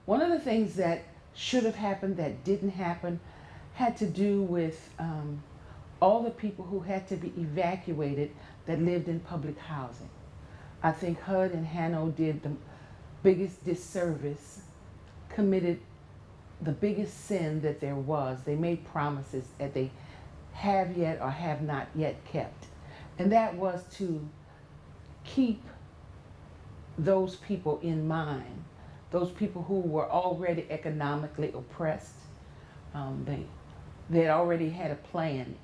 One of the things that should have happened that didn't happen had to do with all the people who had to be evacuated that lived in public housing. I think HUD and Hanno did the biggest disservice, committed the biggest sin that there was. They made promises that they have yet or have not yet kept. And that was to keep those people in mind, those people who were already economically oppressed. They had already had a plan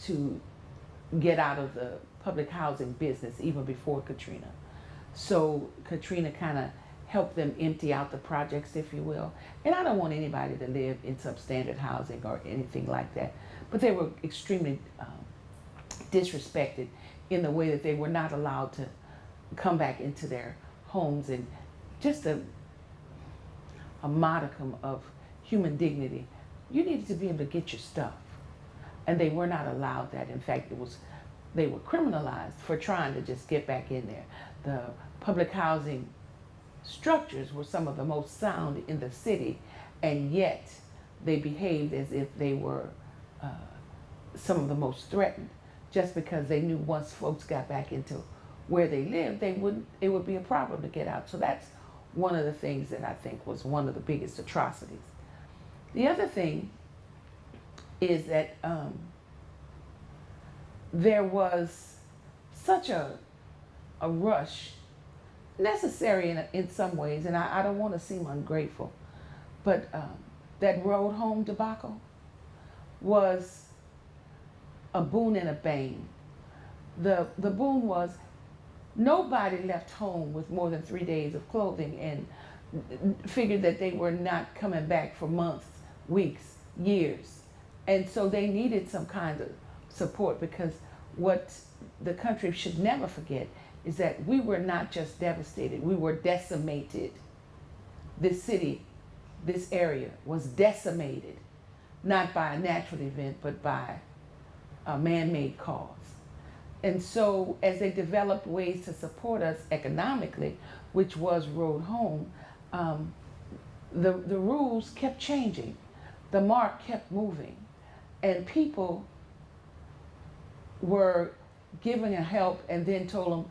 to get out of the public housing business even before Katrina. So Katrina kind of helped them empty out the projects, if you will. And I don't want anybody to live in substandard housing or anything like that, but they were extremely disrespected in the way that they were not allowed to come back into their homes, and just a modicum of human dignity. You needed to be able to get your stuff, and they were not allowed that. In fact, they were criminalized for trying to just get back in there. The public housing structures were some of the most sound in the city, and yet they behaved as if they were some of the most threatened, just because they knew once folks got back into where they lived, it would be a problem to get out. So that's one of the things that I think was one of the biggest atrocities. The other thing is that there was such a rush, necessary in some ways, and I don't want to seem ungrateful, but that road home debacle was a boon and a bane. The boon was nobody left home with more than 3 days of clothing and figured that they were not coming back for months, weeks, years. And so they needed some kind of support, because what the country should never forget is that we were not just devastated, we were decimated. This city, this area was decimated, not by a natural event, but by a man-made cause. And so as they developed ways to support us economically, which was Road Home, the rules kept changing. The mark kept moving. And people were given a help and then told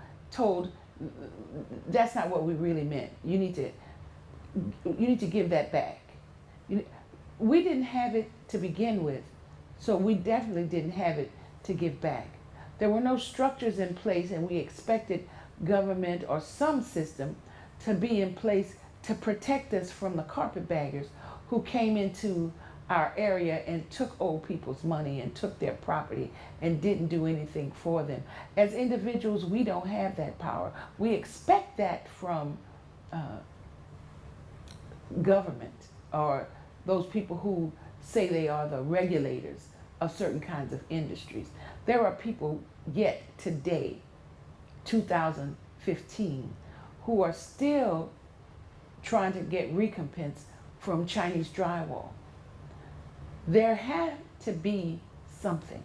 that's not what we really meant. You need to give that back. We didn't have it to begin with, so we definitely didn't have it to give back. There were no structures in place, and we expected government or some system to be in place to protect us from the carpetbaggers who came into our area and took old people's money and took their property and didn't do anything for them. As individuals, we don't have that power. We expect that from government or those people who say they are the regulators of certain kinds of industries. There are people yet today, 2015, who are still trying to get recompense from Chinese drywall. There had to be something.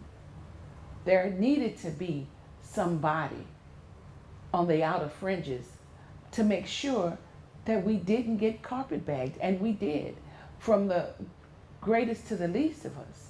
There needed to be somebody on the outer fringes to make sure that we didn't get carpetbagged, and we did, from the greatest to the least of us.